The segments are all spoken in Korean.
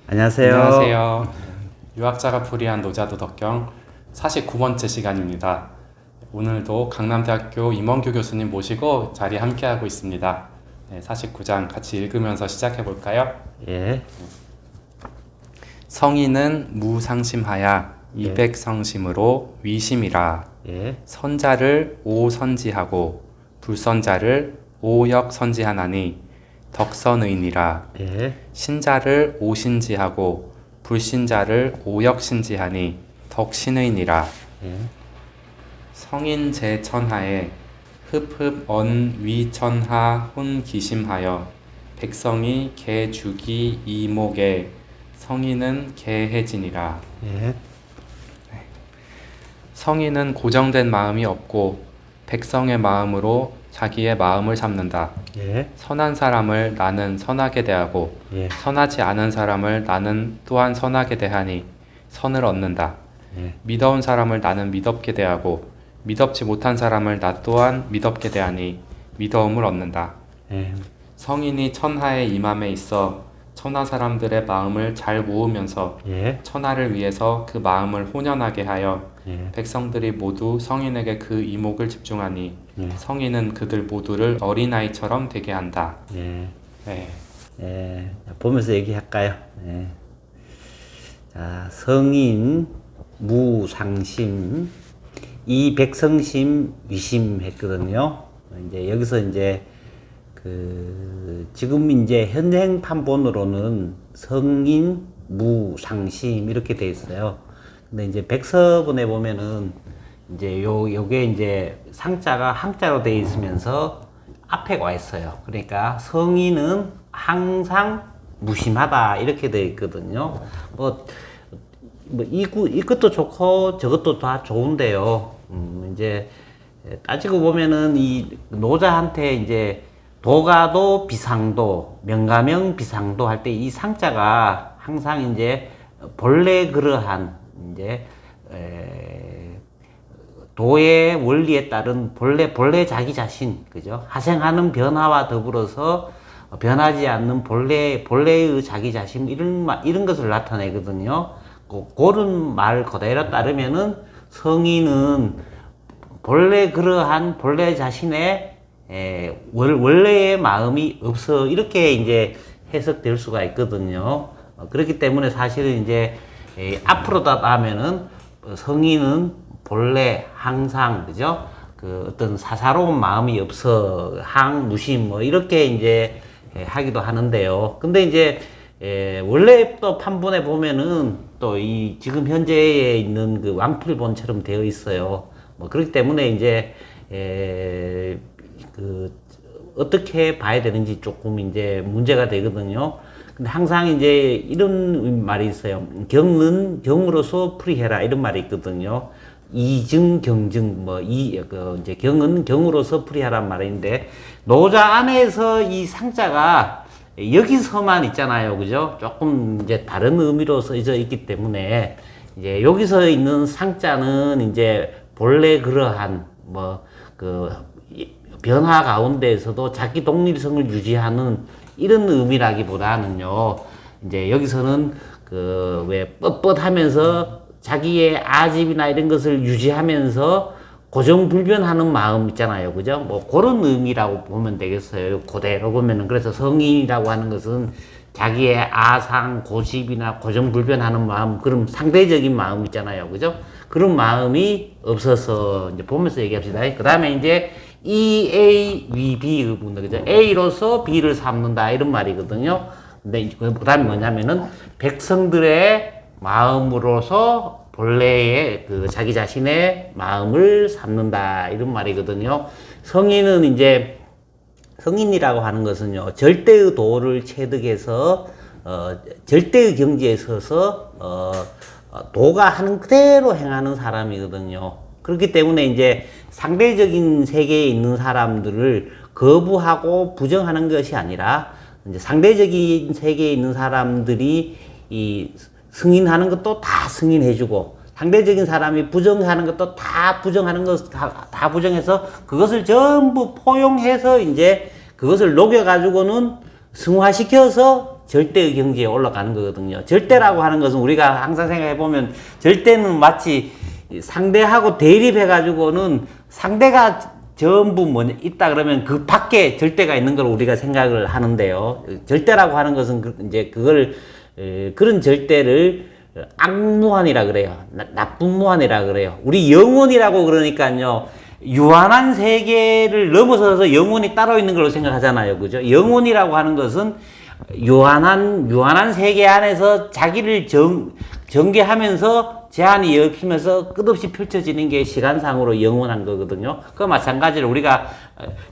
안녕하세요. 안녕하세요. 유학자가 풀이한 노자도덕경 49번째 시간입니다. 오늘도 강남대학교 임원규 교수님 모시고 자리 함께하고 있습니다. 49장 같이 읽으면서 시작해 볼까요? 예. 성인은 무상심하야 이백성심으로 위심이라. 예. 선자를 오선지하고 불선자를 오역선지하나니 덕선의니라. 예. 신자를 오신지하고 불신자를 오역신지하니 덕신의니라. 예. 성인 제천하에 흡흡 언위천하 혼기심하여 백성이 개주기 이목에 성인은 개해지니라. 예. 성인은 고정된 마음이 없고 백성의 마음으로 자기의 마음을 삼는다. 예. 선한 사람을 나는 선하게 대하고 예. 선하지 않은 사람을 나는 또한 선하게 대하니 선을 얻는다. 예. 믿어온 사람을 나는 믿업게 대하고 믿업지 못한 사람을 나 또한 믿업게 대하니 믿어옴을 얻는다. 예. 성인이 천하의 임함에 있어 천하 사람들의 마음을 잘 모으면서 예. 천하를 위해서 그 마음을 혼연하게 하여 예. 백성들이 모두 성인에게 그 이목을 집중하니 예. 성인은 그들 모두를 어린아이처럼 되게 한다. 예. 네. 예. 보면서 얘기할까요? 예. 자, 성인 무상심 이백성심 위심 했거든요. 이제 여기서 이제 지금 이제 현행 판본으로는 성인 무상심 이렇게 돼 있어요. 근데 이제 백서본에 보면은 이제 요게 이제 상자가 항자로 돼 있으면서 앞에 와 있어요. 그러니까 성인은 항상 무심하다 이렇게 돼 있거든요. 이것도 좋고 저것도 다 좋은데요. 이제 따지고 보면은 이 노자한테 이제 도가도 비상도, 명가명 비상도 할 때 이 상자가 항상 이제 본래 그러한 이제 도의 원리에 따른 본래 자기 자신, 그죠? 하생하는 변화와 더불어서 변하지 않는 본래의 자기 자신 이런 것을 나타내거든요. 그런 말 그대로 따르면은 성인은 본래 자신의 원래의 마음이 없어 이렇게 이제 해석될 수가 있거든요. 그렇기 때문에 사실은 이제 앞으로 다 하면은 성인은 본래 항상 그죠? 그 어떤 사사로운 마음이 없어 항무심 뭐 이렇게 이제 하기도 하는데요. 근데 이제 원래 또 판본에 보면은 또 이 지금 현재에 있는 그 왕필본처럼 되어 있어요. 뭐 그렇기 때문에 이제 어떻게 봐야 되는지 조금 이제 문제가 되거든요. 근데 항상 이제 이런 말이 있어요. 경은 경으로서 풀이해라 이런 말이 있거든요. 이증 경증 이제 경은 경으로서 풀이하란 말인데 노자 안에서 이 상자가 여기서만 있잖아요. 그죠? 조금 이제 다른 의미로 써져 있기 때문에 이제 여기서 있는 상자는 이제 본래 그러한 변화 가운데에서도 자기 독립성을 유지하는 이런 의미라기보다는요. 이제 여기서는 왜 뻣뻣하면서 자기의 아집이나 이런 것을 유지하면서 고정불변하는 마음 있잖아요. 그죠? 뭐 그런 의미라고 보면 되겠어요. 그대로 보면은. 그래서 성인이라고 하는 것은 자기의 아상, 고집이나 고정불변하는 마음, 그런 상대적인 마음 있잖아요. 그죠? 그런 마음이 없어서 이제 보면서 얘기합시다. 그 다음에 이제 EA, V, B 부분, 그죠? A로서 B를 삼는다 이런 말이거든요. 근데 그 다음에 뭐냐면은 백성들의 마음으로서 본래의 자기 자신의 마음을 삼는다 이런 말이거든요. 성인은 이제 성인이라고 하는 것은요 절대의 도를 체득해서 절대의 경지에 서서 도가 하는 그대로 행하는 사람이거든요. 그렇기 때문에 이제 상대적인 세계에 있는 사람들을 거부하고 부정하는 것이 아니라 이제 상대적인 세계에 있는 사람들이 이 승인하는 것도 다 승인해주고 상대적인 사람이 부정하는 것도 다 부정하는 것 다 부정해서 그것을 전부 포용해서 이제 그것을 녹여가지고는 승화시켜서 절대의 경지에 올라가는 거거든요. 절대라고 하는 것은 우리가 항상 생각해 보면 절대는 마치 상대하고 대립해 가지고는 상대가 전부 있다 그러면 그 밖에 절대가 있는 걸 우리가 생각을 하는데요. 절대라고 하는 것은 이제 그런 절대를 악무한이라 그래요. 나쁜 무한이라 그래요. 우리 영혼이라고 그러니까요. 유한한 세계를 넘어서서 영혼이 따로 있는 걸로 생각하잖아요. 그죠? 영혼이라고 하는 것은 유한한 세계 안에서 자기를 전개하면서 제한이 없으면서 끝없이 펼쳐지는 게 시간상으로 영원한 거거든요. 그 마찬가지로 우리가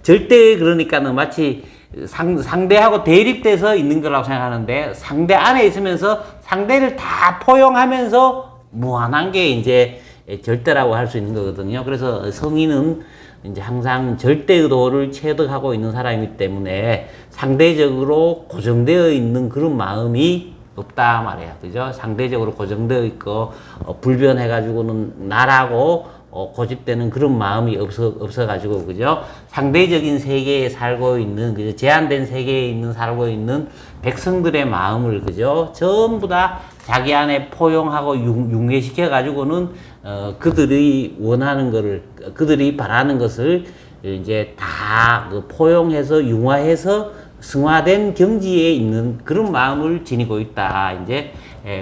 절대 그러니까는 마치 상대하고 대립돼서 있는 거라고 생각하는데 상대 안에 있으면서 상대를 다 포용하면서 무한한 게 이제 절대라고 할 수 있는 거거든요. 그래서 성인은 이제 항상 절대의 도를 체득하고 있는 사람이기 때문에 상대적으로 고정되어 있는 그런 마음이 없다 말이에요. 그죠? 상대적으로 고정되어 있고, 불변해가지고는 나라고, 고집되는 그런 마음이 없어가지고, 그죠? 상대적인 세계에 살고 있는, 그죠? 제한된 세계에 살고 있는 백성들의 마음을, 그죠? 전부 다 자기 안에 포용하고 융계시켜가지고는, 그들이 원하는 거를, 그들이 바라는 것을 이제 다 포용해서 융화해서 승화된 경지에 있는 그런 마음을 지니고 있다. 이제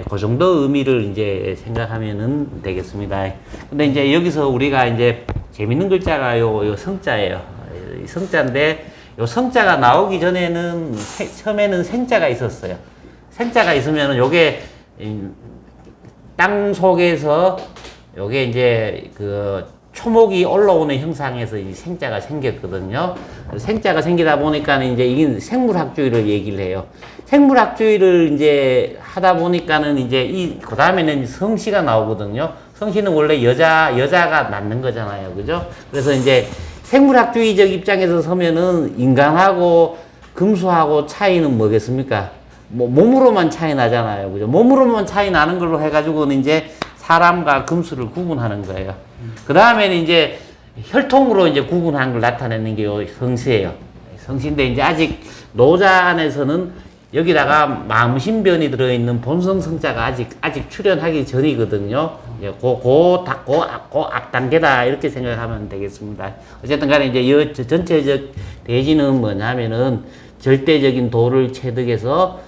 그 정도 의미를 이제 생각하면은 되겠습니다. 근데 이제 여기서 우리가 이제 재밌는 글자가 요 성자예요. 이 성자인데 요 성자가 나오기 전에는 처음에는 생자가 있었어요. 생자가 있으면은 요게 땅 속에서 요게 이제 초목이 올라오는 형상에서 이 생자가 생겼거든요. 생자가 생기다 보니까 이제 이게 생물학주의를 얘기를 해요. 생물학주의를 이제 하다 보니까는 이제 그 다음에는 성씨가 나오거든요. 성씨는 원래 여자가 낳는 거잖아요. 그죠? 그래서 이제 생물학주의적 입장에서 서면은 인간하고 금수하고 차이는 뭐겠습니까? 몸으로만 차이 나잖아요. 그죠? 몸으로만 차이 나는 걸로 해가지고는 이제 사람과 금수를 구분하는 거예요. 그 다음에는 이제 혈통으로 이제 구분한 걸 나타내는 게 성씨예요. 성씨인데 이제 아직 노자 안에서는 여기다가 마음신변이 들어있는 본성 성자가 아직 출현하기 전이거든요. 그 앞단계다 이렇게 생각하면 되겠습니다. 어쨌든 간에 이제 전체적 대지는 뭐냐면은 절대적인 도를 체득해서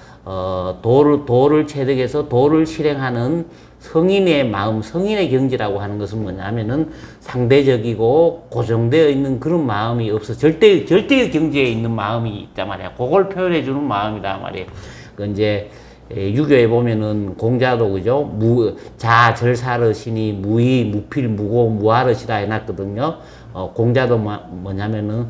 도를 실행하는 성인의 마음, 성인의 경지라고 하는 것은 뭐냐면은 상대적이고 고정되어 있는 그런 마음이 없어. 절대의 경지에 있는 마음이 있단 말이야. 그걸 표현해주는 마음이란 말이에요. 이제, 유교에 보면은 공자도 그죠? 자절사르시니 무의, 무필, 무고, 무하르시다 해놨거든요. 공자도 뭐냐면은,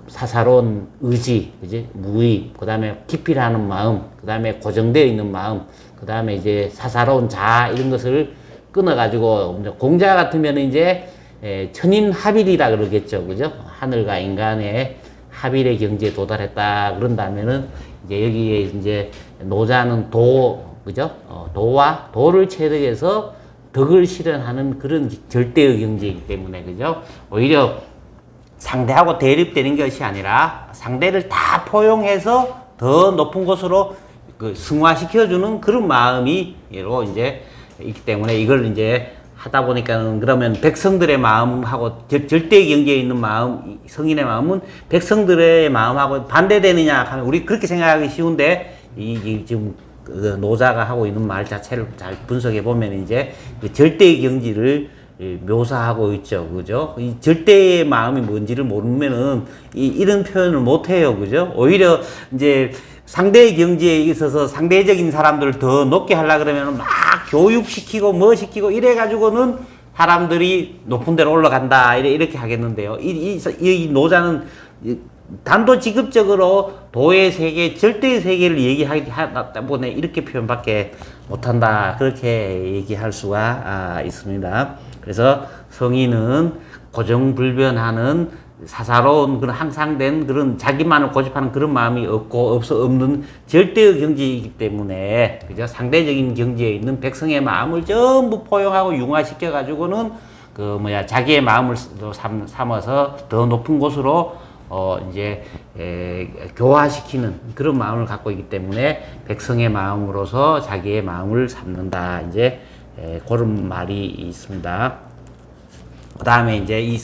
사사로운 의지, 그지? 무의, 그 다음에 기필하는 마음, 그 다음에 고정되어 있는 마음, 그 다음에 이제 사사로운 자아, 이런 것을 끊어가지고, 공자 같으면 이제, 천인합일이라 그러겠죠. 그죠? 하늘과 인간의 합일의 경지에 도달했다. 그런다면은, 이제 여기에 이제 노자는 그죠? 도를 체득해서 덕을 실현하는 그런 절대의 경지이기 때문에, 그죠? 오히려 상대하고 대립되는 것이 아니라 상대를 다 포용해서 더 높은 곳으로 승화시켜주는 그런 마음이 이제 있기 때문에 이걸 이제 하다 보니까는 그러면 백성들의 마음하고 절대의 경계에 있는 마음, 성인의 마음은 백성들의 마음하고 반대되느냐 하면 우리 그렇게 생각하기 쉬운데 지금 노자가 하고 있는 말 자체를 잘 분석해 보면 이제 절대의 경지를 묘사하고 있죠. 그죠? 이 절대의 마음이 뭔지를 모르면은 이런 표현을 못 해요. 그죠? 오히려 이제 상대의 경지에 있어서 상대적인 사람들을 더 높게 하려고 그러면 막 교육시키고 뭐 시키고 이래가지고는 사람들이 높은 데로 올라간다. 이렇게 하겠는데요. 이 노자는 단도직입적으로 도의 세계, 절대의 세계를 얘기하다 보니 이렇게 표현밖에 못한다. 그렇게 얘기할 수가 있습니다. 그래서 성인은 고정불변하는 사사로운 그런 항상된 그런 자기만을 고집하는 그런 마음이 없는 절대의 경지이기 때문에, 그죠? 상대적인 경지에 있는 백성의 마음을 전부 포용하고 융화시켜가지고는 자기의 마음을 삼아서 더 높은 곳으로 이제 교화시키는 그런 마음을 갖고 있기 때문에 백성의 마음으로서 자기의 마음을 삼는다. 이제 그런 말이 있습니다. 그 다음에 이제 이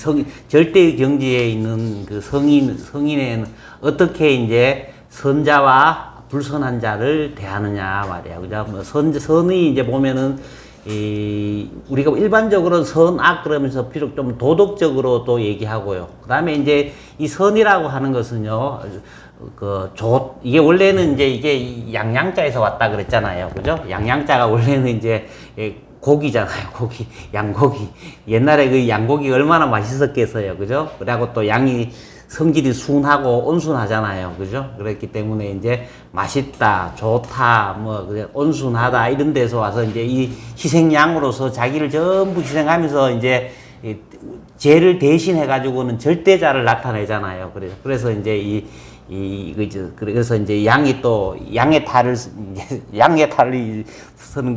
절대의 경지에 있는 그 성인에는 어떻게 이제 선자와 불선한 자를 대하느냐 말이야. 그죠? 뭐 선이 이제 보면은 우리가 일반적으로 선악 그러면서 비록 좀 도덕적으로도 얘기하고요. 그 다음에 이제 이 선이라고 하는 것은요, 이게 원래는 이제 이게 양양자에서 왔다 그랬잖아요. 그죠? 양양자가 원래는 이제 고기잖아요. 고기, 양고기. 옛날에 그 양고기가 얼마나 맛있었겠어요. 그죠? 그리고 또 양이 성질이 순하고 온순하잖아요. 그죠? 그렇기 때문에 이제 맛있다, 좋다, 온순하다, 이런 데서 와서 이제 이 희생양으로서 자기를 전부 희생하면서 이제 죄를 대신해가지고는 절대자를 나타내잖아요. 그래서 이제 그래서 이제 양이 또 양의 탈을 쓰는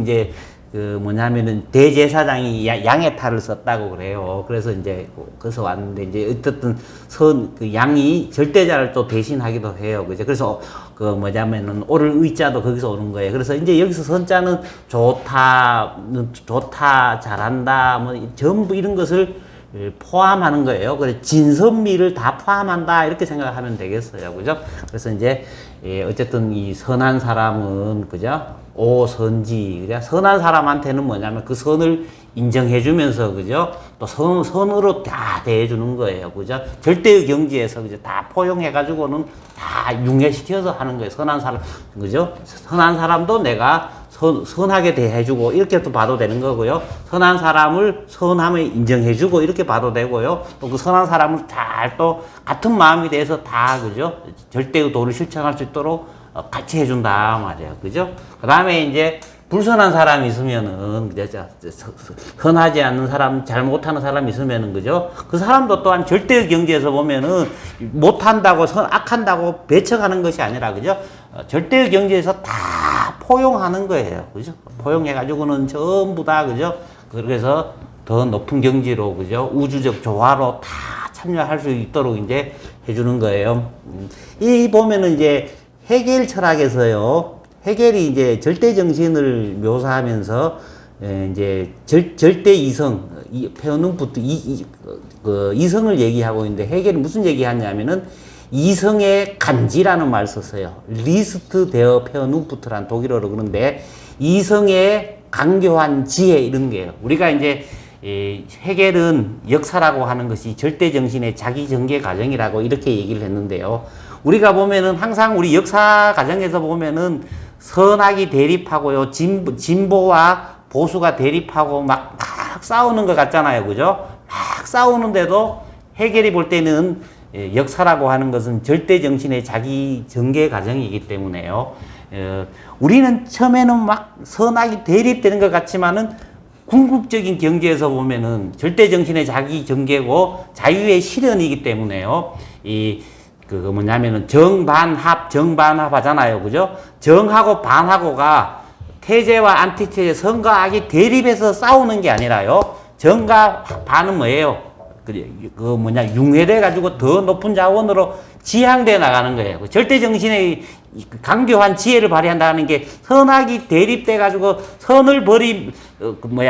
이제 뭐냐면은 대제사장이 양의 탈을 썼다고 그래요. 그래서 이제 거기서 왔는데 이제 어쨌든 양이 절대자를 또 대신하기도 해요. 그죠? 그래서 뭐냐면은 오를 의자도 거기서 오는 거예요. 그래서 이제 여기서 선자는 좋다, 잘한다, 뭐 전부 이런 것을 포함하는 거예요. 그래서 진선미를 다 포함한다 이렇게 생각하면 되겠어요. 그죠? 그래서 이제 어쨌든 이 선한 사람은 그죠? 오선지, 그죠? 선한 사람한테는 뭐냐면 그 선을 인정해주면서 그죠? 또 선으로 다 대해주는 거예요. 그죠? 절대의 경지에서 그죠? 다 포용해가지고는 다 융해시켜서 하는 거예요. 선한 사람, 그죠? 선한 사람도 내가 선하게 대해주고 이렇게 또 봐도 되는 거고요. 선한 사람을 선함에 인정해주고 이렇게 봐도 되고요. 또 그 선한 사람을 잘 또 같은 마음이 돼서 다 그죠? 절대의 도를 실천할 수 있도록 같이 해준다 말이에요. 그죠? 그 다음에 이제 불선한 사람이 있으면은 그죠? 선하지 않는 사람, 잘못하는 사람이 있으면은 그죠? 그 사람도 또한 절대의 경지에서 보면은 못한다고 악한다고 배척하는 것이 아니라 그죠? 절대의 경지에서 다 포용하는 거예요. 그죠? 포용해가지고는 전부 다, 그죠? 그래서 더 높은 경지로, 그죠? 우주적 조화로 다 참여할 수 있도록 이제 해주는 거예요. 이 보면은 이제 헤겔 철학에서요, 헤겔이 이제 절대 정신을 묘사하면서 이제 절대 이성, 페어눈부터 이성을 얘기하고 있는데 헤겔이 무슨 얘기하냐면은 이성의 간지라는 말을 썼어요. 리스트 데어 페어눈부트라는 독일어로 그런데 이성의 강교한 지혜 이런 게요. 우리가 이제 헤겔은 역사라고 하는 것이 절대 정신의 자기 전개 과정이라고 이렇게 얘기를 했는데요. 우리가 보면은 항상 우리 역사 과정에서 보면은 선악이 대립하고요. 진보와 보수가 대립하고 막 싸우는 것 같잖아요. 그죠? 막 싸우는데도 헤겔이 볼 때는 역사라고 하는 것은 절대 정신의 자기 전개 과정이기 때문에요. 우리는 처음에는 막 선악이 대립되는 것 같지만은 궁극적인 경지에서 보면은 절대 정신의 자기 전개고 자유의 실현이기 때문에요. 뭐냐면은 정반합 하잖아요. 그죠? 정하고 반하고가 태제와 안티태제, 선과 악이 대립해서 싸우는 게 아니라요. 정과 반은 뭐예요? 융회돼가지고 더 높은 자원으로 지향돼 나가는 거예요. 절대 정신의 강교한 지혜를 발휘한다는 게 선악이 대립돼가지고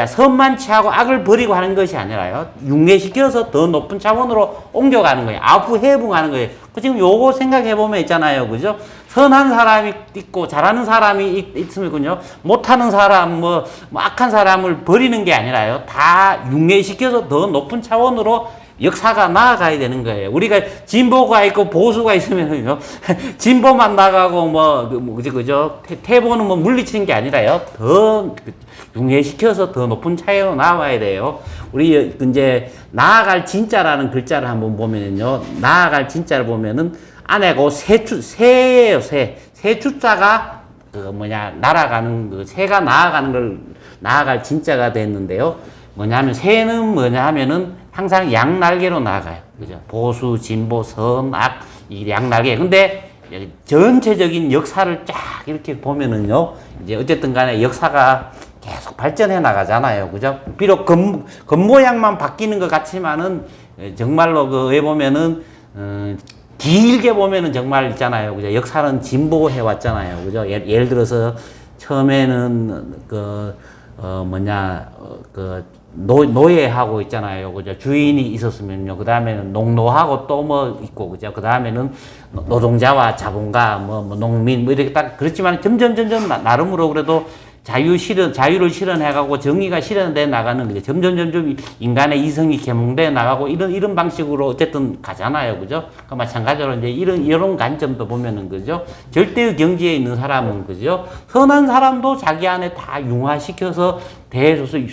선만 취하고 악을 버리고 하는 것이 아니라요. 융회시켜서 더 높은 차원으로 옮겨가는 거예요. 아부해붕하는 거예요. 지금 요거 생각해보면 있잖아요. 그죠? 선한 사람이 있고 잘하는 사람이 있으면요. 못하는 사람, 악한 사람을 버리는 게 아니라요. 다 융회시켜서 더 높은 차원으로 역사가 나아가야 되는 거예요. 우리가 진보가 있고 보수가 있으면요. 진보만 나가고 그죠? 태보는 물리치는 게 아니라요. 더 융회시켜서 더 높은 차이로 나와야 돼요. 우리 이제 나아갈 진짜라는 글자를 한번 보면요. 나아갈 진짜를 보면은 안에 새예요. 새 주자가 날아가는 새가 나아가는 걸 나아갈 진짜가 됐는데요. 새는 하면은 항상 양날개로 나아가요. 그죠? 보수, 진보, 선, 악, 이 양날개. 근데 전체적인 역사를 쫙 이렇게 보면은요, 이제 어쨌든 간에 역사가 계속 발전해 나가잖아요. 그죠? 비록 겉모양만 바뀌는 것 같지만은 정말로 그에 보면은 길게 보면은 정말 있잖아요. 그죠? 역사는 진보해 왔잖아요. 그죠? 예를 들어서 처음에는 노예하고 있잖아요. 그죠? 주인이 있었으면요. 그 다음에는 농노하고 또 뭐 있고, 그죠? 그 다음에는 노동자와 자본가, 농민, 이렇게 딱, 그렇지만 점점 나름으로 그래도 자유를 실현해가고 정의가 실현돼 나가는, 그죠? 점점 인간의 이성이 계몽돼 나가고 이런 방식으로 어쨌든 가잖아요. 그죠? 그 마찬가지로 이제 이런 관점도 보면은, 그죠? 절대의 경지에 있는 사람은, 그죠? 선한 사람도 자기 안에 다 융화시켜서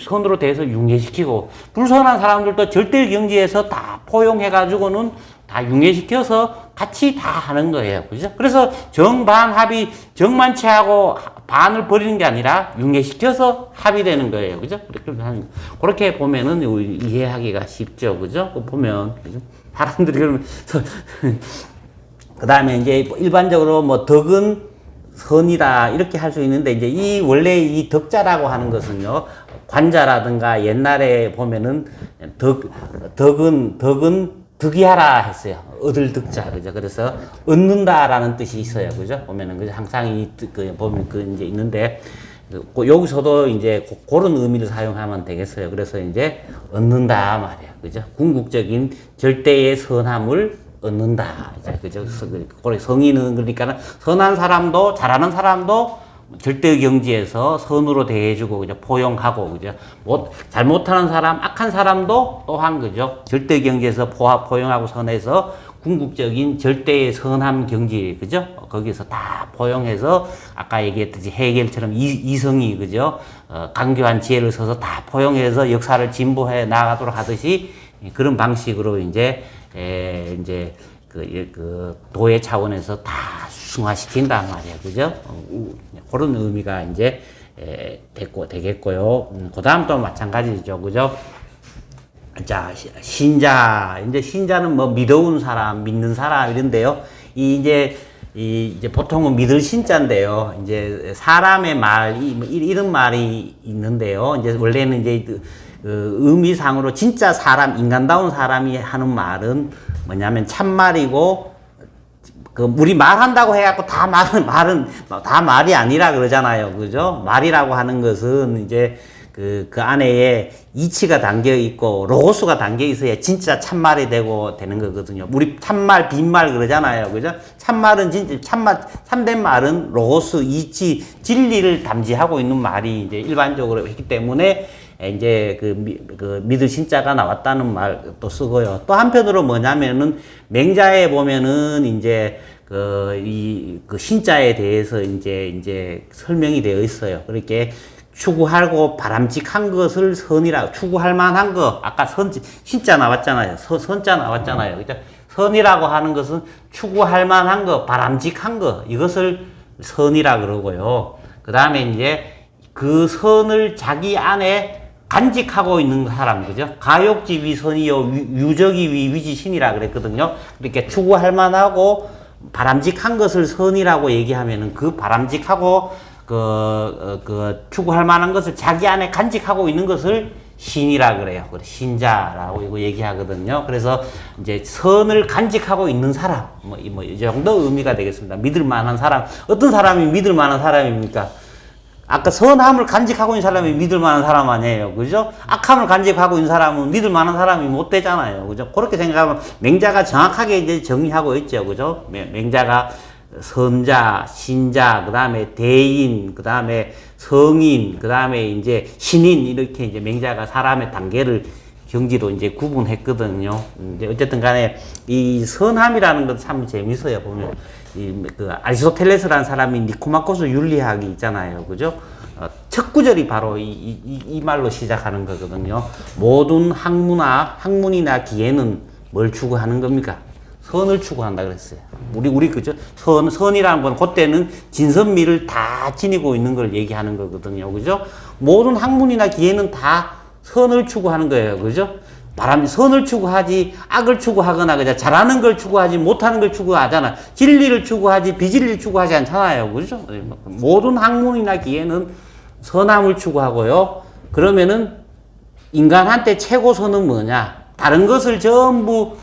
선으로 대해서 융해시키고, 불선한 사람들도 절대의 경지에서 다 포용해가지고는 다 융해시켜서 같이 다 하는 거예요. 그죠? 그래서 정반합이 정만 취하고 반을 버리는 게 아니라 융해시켜서 합의되는 거예요. 그죠? 그렇게 보면은 이해하기가 쉽죠. 그죠? 보면, 그죠? 사람들이 그러면, 그 다음에 이제 일반적으로 뭐 덕은 선이다 이렇게 할 수 있는데, 이제 원래 이 덕자라고 하는 것은요, 관자라든가 옛날에 보면은 덕은 득이하라 했어요. 얻을 득자, 그죠? 그래서 얻는다라는 뜻이 있어요, 그죠? 보면은 그죠? 항상 보면 이제 있는데, 여기서도 이제 그런 의미를 사용하면 되겠어요. 그래서 이제 얻는다 말이야, 그죠? 궁극적인 절대의 선함을 얻는다, 이제 그죠? 성의는 그러니까 선한 사람도 잘하는 사람도 절대 경지에서 선으로 대해주고, 그죠? 포용하고, 그죠? 잘못하는 사람, 악한 사람도 또한, 그죠? 절대 경지에서 포용하고 선해서 궁극적인 절대의 선함 경지, 그죠? 거기서 다 포용해서, 아까 얘기했듯이 해겔처럼 이성이, 그죠? 강교한 지혜를 써서 다 포용해서 역사를 진보해 나가도록 하듯이, 그런 방식으로 이제 도의 차원에서 다 승화시킨단 말이에요. 그죠? 그런 의미가 이제 되겠고요. 그 다음 또 마찬가지죠. 그죠? 자, 신자. 이제 신자는 뭐 믿어온 사람, 믿는 사람 이런데요. 이제 보통은 믿을 신자인데요. 이제 사람의 말, 이런 말이 있는데요. 이제 원래는 이제 의미상으로 진짜 사람, 인간다운 사람이 하는 말은 뭐냐면 참말이고, 우리 말한다고 해갖고 다 다 말이 아니라 그러잖아요. 그죠? 말이라고 하는 것은 이제 그 안에 이치가 담겨 있고, 로고스가 담겨 있어야 진짜 참말이 되는 거거든요. 우리 참말, 빈말 그러잖아요. 그죠? 참말은 참된 말은 로고스, 이치, 진리를 담지하고 있는 말이 이제 일반적으로 했기 때문에 이제 믿을 신자가 나왔다는 말도 쓰고요. 또 한편으로 뭐냐면은 맹자에 보면은 이제 신자에 대해서 이제 설명이 되어 있어요. 그렇게 추구하고 바람직한 것을 선이라고, 추구할 만한 거, 아까 신자 나왔잖아요. 선자 나왔잖아요. 그죠? 선이라고 하는 것은 추구할 만한 거, 바람직한 거, 이것을 선이라 그러고요. 그 다음에 이제 그 선을 자기 안에 간직하고 있는 사람, 그죠? 가욕지 위선이요, 유적이 위지신이라 그랬거든요. 그렇게 추구할 만하고 바람직한 것을 선이라고 얘기하면은 그 바람직하고 추구할 만한 것을 자기 안에 간직하고 있는 것을 신이라 그래요. 신자라고 이거 얘기하거든요. 그래서 이제 선을 간직하고 있는 사람, 이 정도 의미가 되겠습니다. 믿을 만한 사람. 어떤 사람이 믿을 만한 사람입니까? 아까 선함을 간직하고 있는 사람이 믿을 만한 사람 아니에요. 그죠? 악함을 간직하고 있는 사람은 믿을 만한 사람이 못 되잖아요. 그죠? 그렇게 생각하면 맹자가 정확하게 이제 정의하고 있죠. 그죠? 맹자가 선자, 신자, 그 다음에 대인, 그 다음에 성인, 그 다음에 이제 신인, 이렇게 이제 맹자가 사람의 단계를 경지로 이제 구분했거든요. 이제 어쨌든 간에 이 선함이라는 건 참 재밌어요. 보면. 아리스토텔레스라는 사람이 니코마코스 윤리학이 있잖아요. 그죠? 첫 구절이 바로 이 말로 시작하는 거거든요. 모든 학문이나 기회는 뭘 추구하는 겁니까? 선을 추구한다 그랬어요. 우리 그죠? 선이라는 건 그때는 진선미를 다 지니고 있는 걸 얘기하는 거거든요. 그죠? 모든 학문이나 기회는 다 선을 추구하는 거예요. 그죠? 선을 추구하지 악을 추구하거나 그냥 잘하는 걸 추구하지 못하는 걸 추구하잖아. 진리를 추구하지 비진리를 추구하지 않잖아요. 그죠? 모든 학문이나 기회는 선함을 추구하고요. 그러면은 인간한테 최고선은 뭐냐? 다른 것을 전부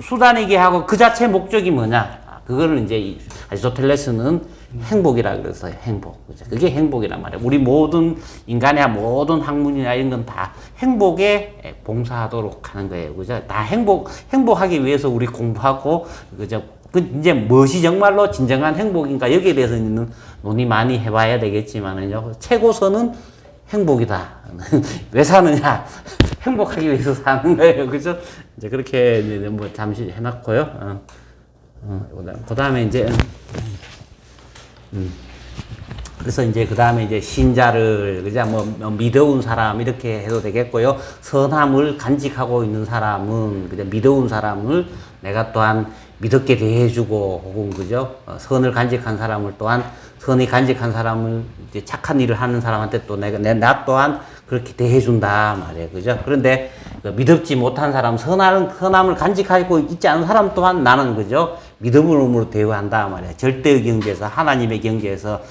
수단이게 하고 그 자체 목적이 뭐냐? 그거를 이제 아리스토텔레스는 행복이라 그랬어요. 행복. 그죠? 그게 행복이란 말이에요. 우리 모든 인간의 모든 학문이나 이런 건 다 행복에 봉사하도록 하는 거예요. 그죠? 다 행복하기 위해서 우리 공부하고, 그죠? 그 이제 무엇이 정말로 진정한 행복인가? 여기에 대해서는 논의 많이 해봐야 되겠지만은요. 최고선은 행복이다. 왜 사느냐? 행복하기 위해서 사는 거예요. 그죠? 이제 그렇게 이제 뭐 잠시 해놨고요. 그 다음에 이제, 그래서 이제 그 다음에 이제 신자를, 그죠? 뭐, 믿어온 사람, 이렇게 해도 되겠고요. 선함을 간직하고 있는 사람은, 그죠? 믿어온 사람을 내가 또한 믿었게 대해주고, 혹은, 그죠? 선을 간직한 사람을 또한, 선이 간직한 사람을 이제 착한 일을 하는 사람한테 또 나 또한 그렇게 대해준다 말이에요. 그죠? 그런데 그 믿음지 못한 사람, 선함을 간직하고 있지 않은 사람 또한 나는, 그죠? 믿음으로 대우한다 말이에요. 절대의 경지에서, 하나님의 경지에서,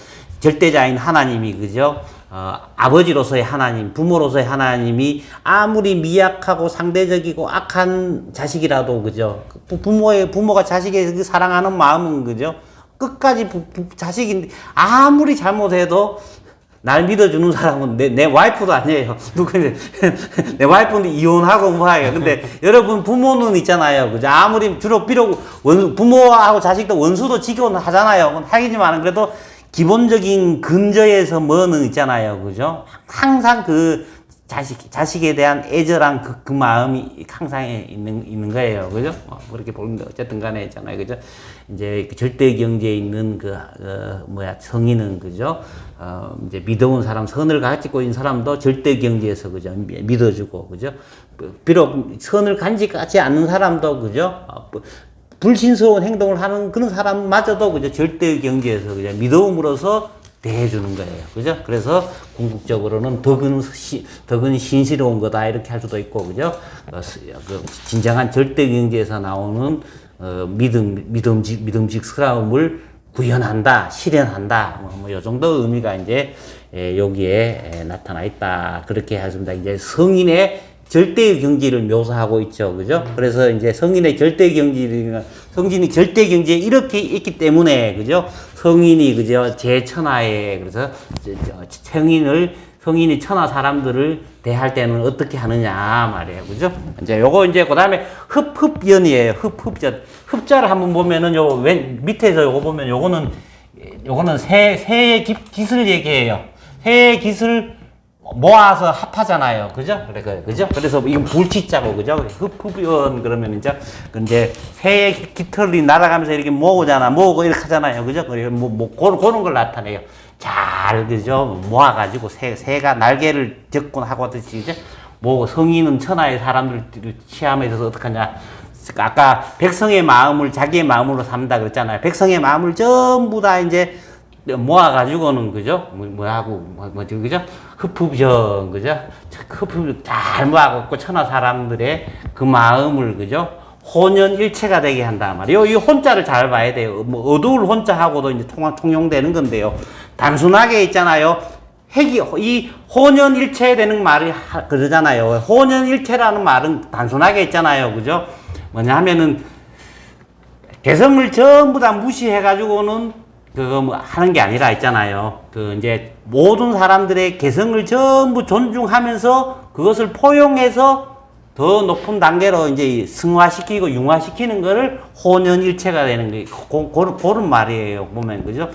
절대자인 하나님이, 그죠? 아버지로서의 하나님, 부모로서의 하나님이 아무리 미약하고 상대적이고 악한 자식이라도, 그죠? 부모가 자식에게 사랑하는 마음은, 그죠? 끝까지 자식인데, 아무리 잘못해도 날 믿어주는 사람은 내 와이프도 아니에요. 누구냐. 내 와이프는 이혼하고 뭐 해요. 근데 여러분 부모는 있잖아요. 그죠? 아무리 비록 부모하고 자식도 원수도 지기는 하잖아요. 하겠지만 그래도 기본적인 근저에서 뭐는 있잖아요. 그죠? 항상 그 자식에 대한 애절한 그 마음이 항상 있는 거예요. 그죠? 그렇게 보는데 어쨌든 간에 있잖아요. 그죠? 이제 그 절대 경지에 있는 성인은, 그죠? 이제 믿어온 사람, 선을 가지고 있는 사람도 절대 경지에서, 그죠? 믿어주고, 그죠? 비록 선을 간직하지 않는 사람도, 그죠? 불신스러운 행동을 하는 그런 사람마저도, 그죠? 절대 경지에서, 그죠? 믿어옴으로써 대해주는 거예요. 그죠? 그래서 궁극적으로는 덕은 신스러운 거다. 이렇게 할 수도 있고, 그죠? 진정한 절대 경지에서 나오는, 믿음직스러움을 구현한다, 실현한다. 요 정도 의미가 이제, 여기에 나타나 있다. 그렇게 하십니다. 이제 성인의 절대의 경지를 묘사하고 있죠. 그죠? 그래서 이제 성인의 절대 성인이 절대 경지에 이렇게 있기 때문에, 그죠? 성인이, 그죠? 제천하에, 그래서 성인이 천하 사람들을 대할 때는 어떻게 하느냐 말이에요. 그죠? 이제 요거 이제 그 다음에 흡연이에요. 흡연. 흡자를 한번 보면은 요 밑에서 요거 보면 요거는 새의 깃을 얘기해요. 새의 깃을 모아서 합하잖아요. 그죠? 그죠? 그래서 이건 불치자고, 그죠? 흡연 그러면 이제 새의 깃털이 날아가면서 이렇게 모으고 이렇게 하잖아요. 그죠? 그런 걸 나타내요. 잘, 그죠? 모아가지고 새가 날개를 접근하고 하듯이, 그죠? 성인은 천하의 사람들을 취함에 있어서 어떡하냐. 아까 백성의 마음을 자기의 마음으로 삼다 그랬잖아요. 백성의 마음을 전부 다 이제 모아가지고는, 그죠? 그죠? 흡흡전, 그죠? 흡흡 잘 모아갖고 천하 사람들의 그 마음을, 그죠? 혼연일체가 되게 한단 말이에요. 이 혼자를 잘 봐야 돼요. 어두울 혼자하고도 이제 통용되는 건데요. 단순하게 있잖아요. 이 혼연일체 되는 말이 그러잖아요. 혼연일체라는 말은 단순하게 있잖아요. 그죠? 뭐냐 하면은, 개성을 전부 다 무시해가지고는 하는 게 아니라 있잖아요. 이제 모든 사람들의 개성을 전부 존중하면서 그것을 포용해서 더 높은 단계로 이제 승화시키고 융화시키는 거를 혼연일체가 되는 거예요. 그런 말이에요. 보면, 그죠?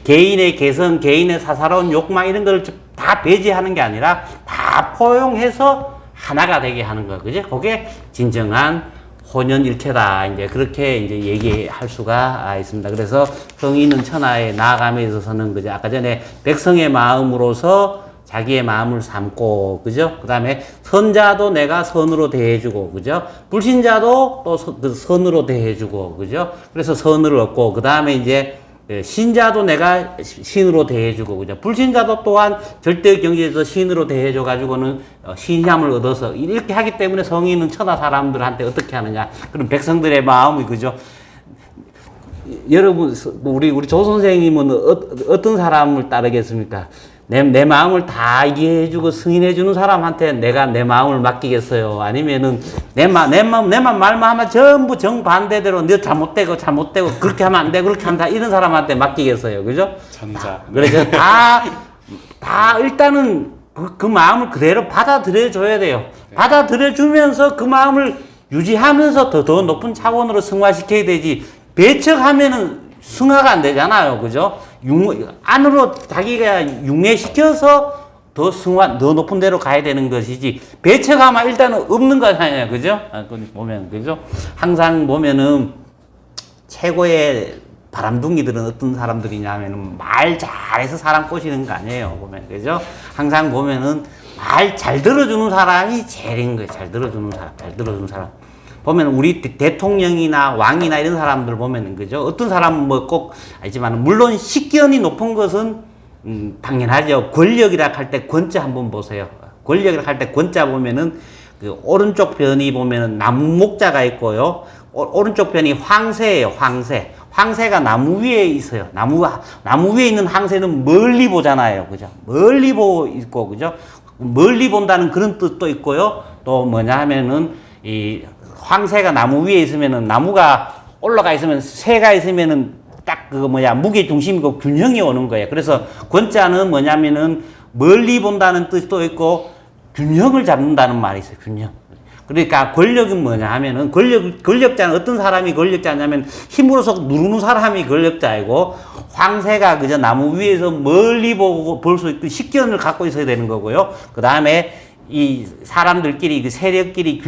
개인의 개성, 개인의 사사로운 욕망 이런 걸 다 배제하는 게 아니라 다 포용해서 하나가 되게 하는 거. 그죠? 그게 진정한 혼연일체다. 이제 그렇게 이제 얘기할 수가 있습니다. 그래서 성인은 천하에 나아감에 있어서는, 그죠? 아까 전에 백성의 마음으로서 자기의 마음을 삼고, 그죠? 그 다음에 선자도 내가 선으로 대해주고, 그죠? 불신자도 또 선으로 대해주고, 그죠? 그래서 선을 얻고, 그 다음에 이제 신자도 내가 신으로 대해주고, 그죠? 불신자도 또한 절대 경지에서 신으로 대해줘가지고는 신함을 얻어서 이렇게 하기 때문에 성인은 천하 사람들한테 어떻게 하느냐. 그럼 백성들의 마음이, 그죠? 여러분, 우리 조 선생님은 어떤 사람을 따르겠습니까? 내 마음을 다 이해해주고 승인해주는 사람한테 내가 내 마음을 맡기겠어요? 아니면은 내만 말만 하면 전부 정반대대로 너 잘못되고 그렇게 하면 안 돼, 그렇게 한다 이런 사람한테 맡기겠어요? 그죠? 전자. 그래서 다 일단은 그 마음을 그대로 받아들여 줘야 돼요. 받아들여 주면서 그 마음을 유지하면서 더 높은 차원으로 승화시켜야 되지. 배척하면은 승화가 안 되잖아요. 그죠? 안으로 자기가 융해시켜서 더 높은 데로 가야 되는 것이지. 배척하면 일단은 없는 거잖아요. 그죠? 보면, 그죠? 항상 보면은 최고의 바람둥이들은 어떤 사람들이냐면은 말 잘해서 사람 꼬시는 거 아니에요. 보면, 그죠? 항상 보면은 말 잘 들어주는 사람이 제일인 거예요. 잘 들어주는 사람. 보면 우리 대통령이나 왕이나 이런 사람들 보면은, 그죠? 어떤 사람은 뭐 꼭 알지만, 물론 식견이 높은 것은, 당연하죠. 권력이라 할 때 권자 한번 보세요. 권력이라 할 때 권자 보면은, 그 오른쪽 편이 보면은 나무목자가 있고요. 오른쪽 편이 황새예요. 황새가 나무 위에 있어요. 나무 위에 있는 황새는 멀리 보잖아요. 그죠? 멀리 보고 있고, 그죠? 멀리 본다는 그런 뜻도 있고요. 또 뭐냐 하면은, 이 황새가 나무 위에 있으면은 나무가 올라가 있으면 새가 있으면은 딱 무게 중심이고 균형이 오는 거예요. 그래서 권자는 뭐냐면은 멀리 본다는 뜻도 있고 균형을 잡는다는 말이 있어요. 균형. 그러니까 권력은 뭐냐 하면은 권력자는 어떤 사람이 권력자냐면 힘으로서 누르는 사람이 권력자이고 황새가 그저 나무 위에서 멀리 보고 볼 수 있는 식견을 갖고 있어야 되는 거고요. 그 다음에 이 사람들끼리 그 세력끼리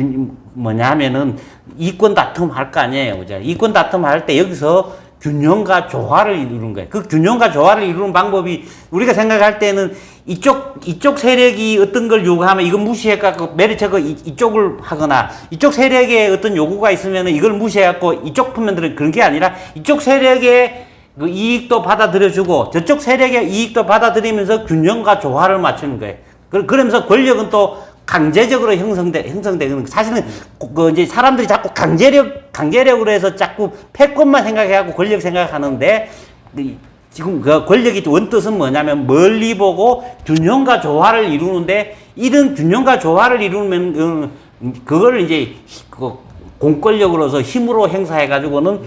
뭐냐 하면은 이권 다툼 할 거 아니에요. 그죠? 이권 다툼 할 때 여기서 균형과 조화를 이루는 거예요. 그 균형과 조화를 이루는 방법이 우리가 생각할 때는 이쪽 세력이 어떤 걸 요구하면 이걸 무시해갖고 내리쳐서 이쪽을 하거나 이쪽 세력에 어떤 요구가 있으면 이걸 무시해갖고 이쪽 분면들은 그런 게 아니라 이쪽 세력의 그 이익도 받아들여주고 저쪽 세력의 이익도 받아들이면서 균형과 조화를 맞추는 거예요. 그러면서 권력은 또 강제적으로 형성되는 사실은 이제 사람들이 자꾸 강제력으로 해서 자꾸 패권만 생각해갖고 권력 생각하는데 지금 그 권력이 원뜻은 뭐냐면 멀리 보고 균형과 조화를 이루는데 이런 균형과 조화를 이루면 그거를 이제 공권력으로서 힘으로 행사해가지고는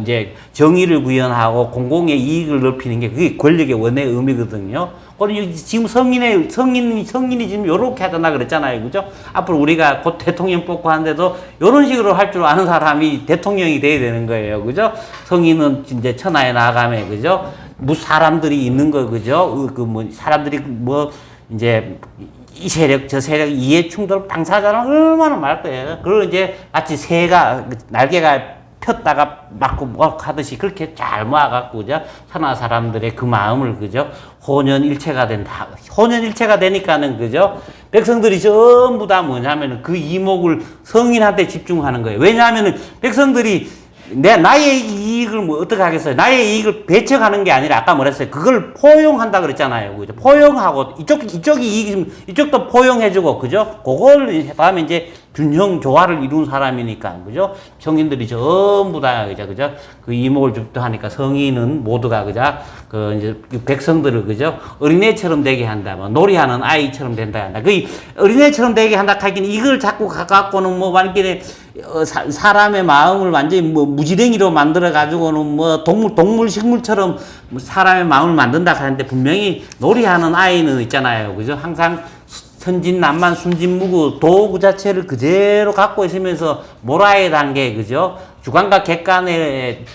이제 정의를 구현하고 공공의 이익을 넓히는 게 그게 권력의 원의 의미거든요. 그리고 지금 성인이 지금 요렇게 하잖아 그랬잖아요. 그죠? 앞으로 우리가 곧 대통령 뽑고 하는데도 요런 식으로 할 줄 아는 사람이 대통령이 돼야 되는 거예요. 그죠? 성인은 이제 천하에 나가면, 그죠? 사람들이 있는 거, 그죠? 사람들이 이제 이 세력, 저 세력, 이해 충돌 방사자는 얼마나 많을 거예요. 그걸 이제 마치 새가, 날개가 폈다가 맞고 하듯이 그렇게 잘 모아갖고, 그죠? 천하 사람들의 그 마음을, 그죠? 혼연일체가 된다. 혼연일체가 되니까는, 그죠? 백성들이 전부 다 뭐냐면은 그 이목을 성인한테 집중하는 거예요. 왜냐하면은 백성들이 나의 이익을 어떻게 하겠어요? 나의 이익을 배척하는 게 아니라 아까 뭐랬어요? 그걸 포용한다 그랬잖아요. 그죠? 포용하고 이쪽이 이익이면 이쪽도 포용해주고, 그죠? 그걸 다음에 이제 균형 조화를 이룬 사람이니까, 그죠? 성인들이 전부 다, 그죠? 그 이목을 집중하니까 성인은 모두가, 그죠? 이제 백성들을, 그죠? 어린애처럼 되게 한다. 놀이하는 아이처럼 된다. 한다. 그 어린애처럼 되게 한다 하긴 이걸 자꾸 갖고는 완전히 사람의 마음을 완전히 무지랭이로 만들어가지고는 동물, 식물처럼 사람의 마음을 만든다 하는데 분명히 놀이하는 아이는 있잖아요. 그죠? 항상 선진난만 순진무구 도 그 자체를 그대로 갖고 있으면서 모라의 단계, 그죠? 주관과 객관을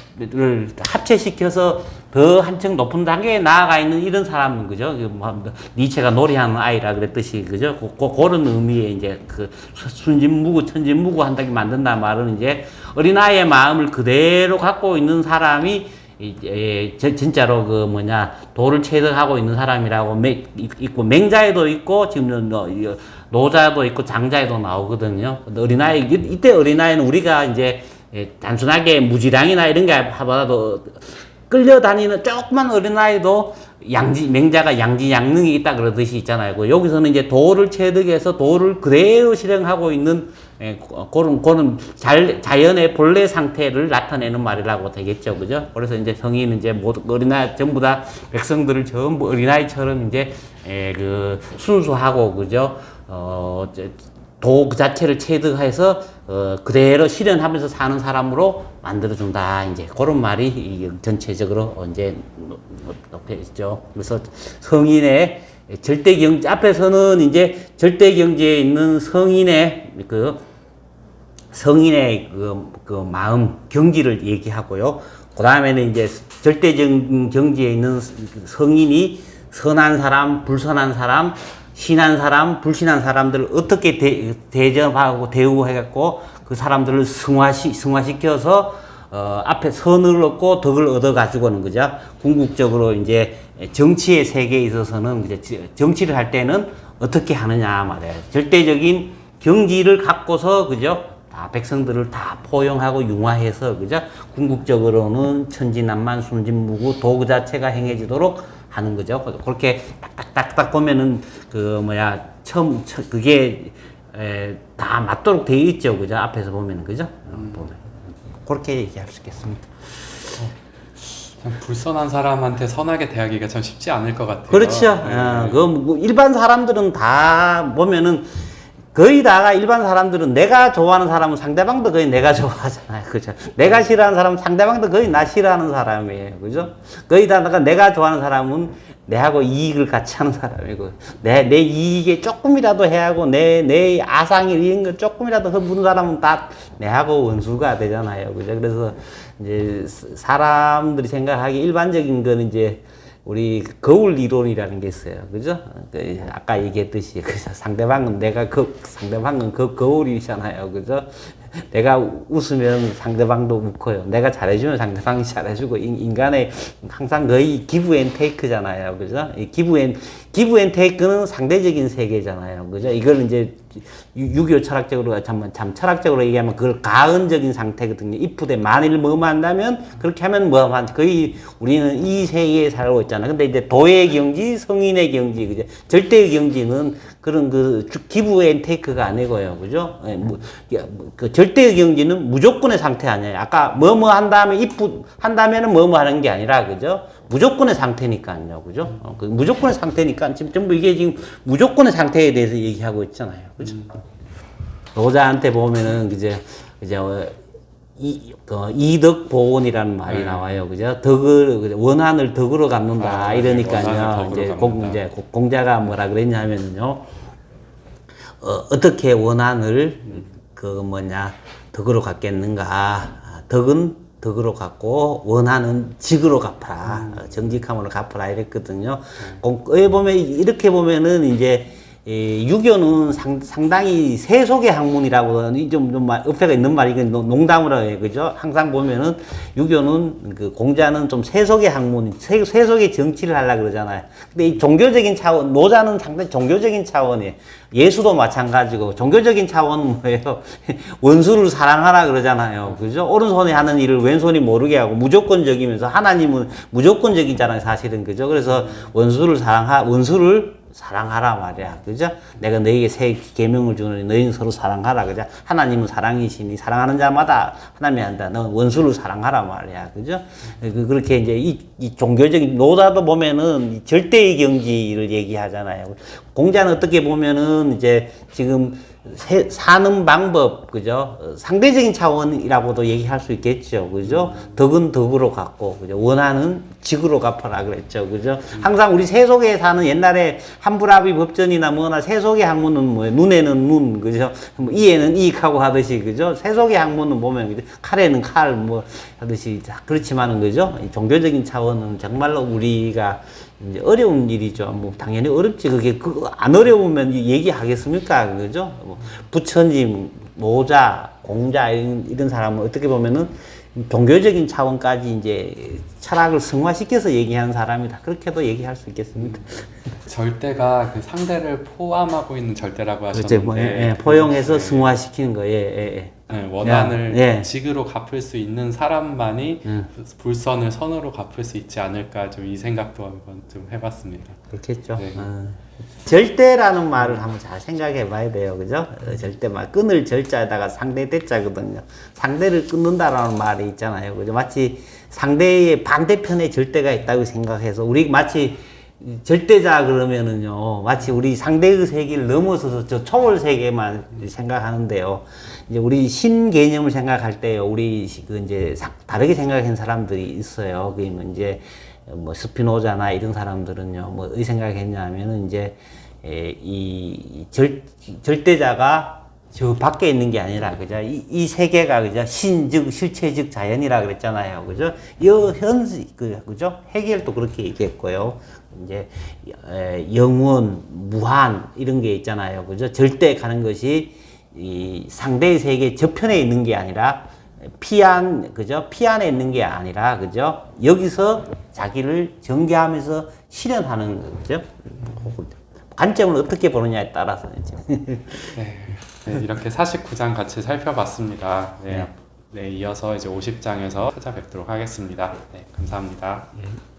합체시켜서 더 한층 높은 단계에 나아가 있는 이런 사람은, 그죠? 니체가 놀이하는 아이라 그랬듯이, 그죠? 그런 의미의 이제 순진무구, 천진무구 한다기 만든다 말은 이제 어린아이의 마음을 그대로 갖고 있는 사람이 진짜로 도를 체득하고 있는 사람이라고 있고, 맹자에도 있고, 지금 노자도 있고, 장자에도 나오거든요. 이때 어린아이는 우리가 이제 단순하게 무지랑이나 이런 게 하더라도 끌려다니는 조그만 어린아이도 맹자가 양지양능이 있다 그러듯이 있잖아요. 여기서는 이제 도를 체득해서 도를 그대로 실행하고 있는 그런 자연의 본래 상태를 나타내는 말이라고 되겠죠. 그죠? 그래서 이제 성인은 이제 모두 어린아이 전부 다 백성들을 전부 어린아이처럼 이제 그 순수하고 그죠? 도 그 자체를 체득해서 그대로 실현하면서 사는 사람으로 만들어준다. 이제 그런 말이 전체적으로 이제 높여 있죠. 그래서 성인의 절대 경지 앞에서는 이제 절대 경지에 있는 성인의 그 마음 경지를 얘기하고요. 그 다음에는 이제 절대 경지에 있는 성인이 선한 사람, 불선한 사람, 신한 사람, 불신한 사람들을 어떻게 대접하고 대우해갖고 그 사람들을 승화시켜서 앞에 선을 얻고 덕을 얻어가지고는 그죠. 궁극적으로 이제 정치의 세계에 있어서는 이제 정치를 할 때는 어떻게 하느냐 말이에요. 절대적인 경지를 갖고서 그죠. 다 백성들을 다 포용하고 융화해서 그죠. 궁극적으로는 천지난만 순진무구 도 그 자체가 행해지도록 하는 거죠. 그렇게 딱딱딱딱 보면은 그게 다 맞도록 되어 있죠. 그죠? 앞에서 보면은 그죠? 보면 그렇게 얘기할 수 있겠습니다. 불선한 사람한테 선하게 대하기가 참 쉽지 않을 것 같아요. 그렇죠. 그 일반 사람들은 다 보면은 거의 다가 일반 사람들은 내가 좋아하는 사람은 상대방도 거의 내가 좋아하잖아요. 그죠? 내가 싫어하는 사람은 상대방도 거의 나 싫어하는 사람이에요. 그죠? 거의 다가 내가 좋아하는 사람은 내하고 이익을 같이 하는 사람이고, 내 이익에 조금이라도 해하고, 내 아상이 이런 거 조금이라도 허부는 사람은 다 내하고 원수가 되잖아요. 그죠? 그래서 이제 사람들이 생각하기 일반적인 거는 이제 우리 거울 이론이라는 게 있어요. 그죠? 아까 얘기했듯이, 그죠? 상대방은 거울이잖아요. 그죠? 내가 웃으면 상대방도 웃고요. 내가 잘해주면 상대방이 잘해주고, 인간의 항상 거의 기브 앤 테이크잖아요. 그죠? 이 기브 앤 테이크는 상대적인 세계잖아요. 그죠? 이걸 이제 유교 철학적으로, 철학적으로 얘기하면 그걸 가은적인 상태거든요. 이프대 만일 뭐뭐 한다면, 그렇게 하면 뭐만, 거의 우리는 이 세계에 살고 있잖아요. 근데 이제 도의 경지, 성인의 경지, 그죠? 절대의 경지는 그런 기브 앤 테이크가 아니고요. 그죠? 그 절대의 경지는 무조건의 상태 아니에요. 아까 뭐뭐 한다면 한다면은 뭐뭐 하는 게 아니라, 그죠? 무조건의 상태니까요. 그죠? 그 무조건의 상태니까 지금 전부 이게 지금 무조건의 상태에 대해서 얘기하고 있잖아요. 그죠? 노자한테 보면은 이덕 보온이라는 말이 나와요. 그죠? 원한을 덕으로 갚는다. 이러니까요. 이제 공자가 뭐라 그랬냐면요. 어떻게 원한을 덕으로 갚겠는가. 덕은 덕으로 갚고 원하는 직으로 갚아라. 정직함으로 갚아라 이랬거든요. 이렇게 보면은 이제 유교는 상당히 세속의 학문이라고 좀 어폐가 있는 말이 농담으로 해요. 그죠? 항상 보면은 유교는 공자는 좀 세속의 학문, 세속의 정치를 하려고 그러잖아요. 근데 이 종교적인 차원, 노자는 상당히 종교적인 차원이에요. 예수도 마찬가지고 종교적인 차원은 뭐예요? 원수를 사랑하라 그러잖아요. 그죠? 오른손이 하는 일을 왼손이 모르게 하고 무조건적이면서 하나님은 무조건적이잖아요. 사실은. 그죠? 그래서 원수를 사랑하라 말이야. 그죠? 내가 너에게 새 계명을 주노니 너희는 서로 사랑하라. 그죠? 하나님은 사랑이시니 사랑하는 자마다 하나님이 한다. 너 원수를 사랑하라 말이야. 그죠? 그렇게 이제 이 종교적인 노자도 보면은 절대의 경지를 얘기하잖아요. 공자는 어떻게 보면은 이제 지금 사는 방법, 그죠? 상대적인 차원이라고도 얘기할 수 있겠죠. 그죠? 덕은 덕으로 갚고, 그죠? 원하는 직으로 갚아라 그랬죠. 그죠? 항상 우리 세속에 사는 옛날에 함부라비 법전이나 뭐나 세속의 학문은 뭐예요? 눈에는 눈, 그죠? 이에는 이익하고 하듯이, 그죠? 세속의 학문은 보면, 그죠? 칼에는 칼, 하듯이. 그렇지만은, 그죠? 종교적인 차원은 정말로 우리가 이제 어려운 일이죠. 당연히 어렵지. 안 어려우면 얘기하겠습니까? 그죠? 부처님, 노자, 공자, 이런 사람은 어떻게 보면은 종교적인 차원까지 이제 철학을 승화시켜서 얘기하는 사람이다. 그렇게도 얘기할 수 있겠습니다. 절대가 그 상대를 포함하고 있는 절대라고 하셨는데. 그렇죠. 포용해서 승화시키는 거예요. 네, 원한을 예. 직으로 갚을 수 있는 사람만이 음. 불선을 선으로 갚을 수 있지 않을까 좀 이 생각도 한번 좀 해봤습니다. 그렇겠죠. 네. 절대라는 말을 한번 잘 생각해 봐야 돼요. 그죠? 절대 말. 끊을 절자에다가 상대 대자거든요. 상대를 끊는다라는 말이 있잖아요. 그죠? 마치 상대의 반대편에 절대가 있다고 생각해서 우리 마치 절대자 그러면은요, 마치 우리 상대의 세계를 넘어서서 저 초월 세계만 생각하는데요. 이제 우리 신 개념을 생각할 때요, 우리 그 이제 다르게 생각하는 사람들이 있어요. 그러면 이제 뭐 스피노자나 이런 사람들은요, 뭐 어떻게 생각했냐면은 이제 이 절대자가 저 밖에 있는 게 아니라, 그죠? 이 세계가, 그죠? 신, 즉, 실체, 즉, 자연이라 그랬잖아요. 그죠? 그죠? 해결도 그렇게 얘기했고요. 이제, 영원, 무한, 이런 게 있잖아요. 그죠? 절대 가는 것이 이 상대의 세계 저편에 있는 게 아니라, 그죠? 피안에 있는 게 아니라, 그죠? 여기서 자기를 전개하면서 실현하는 거죠. 관점을 어떻게 보느냐에 따라서 이제. 네. 네, 이렇게 49장 같이 살펴봤습니다. 네, 네. 네, 이어서 이제 50장에서 찾아뵙도록 하겠습니다. 네, 감사합니다. 예.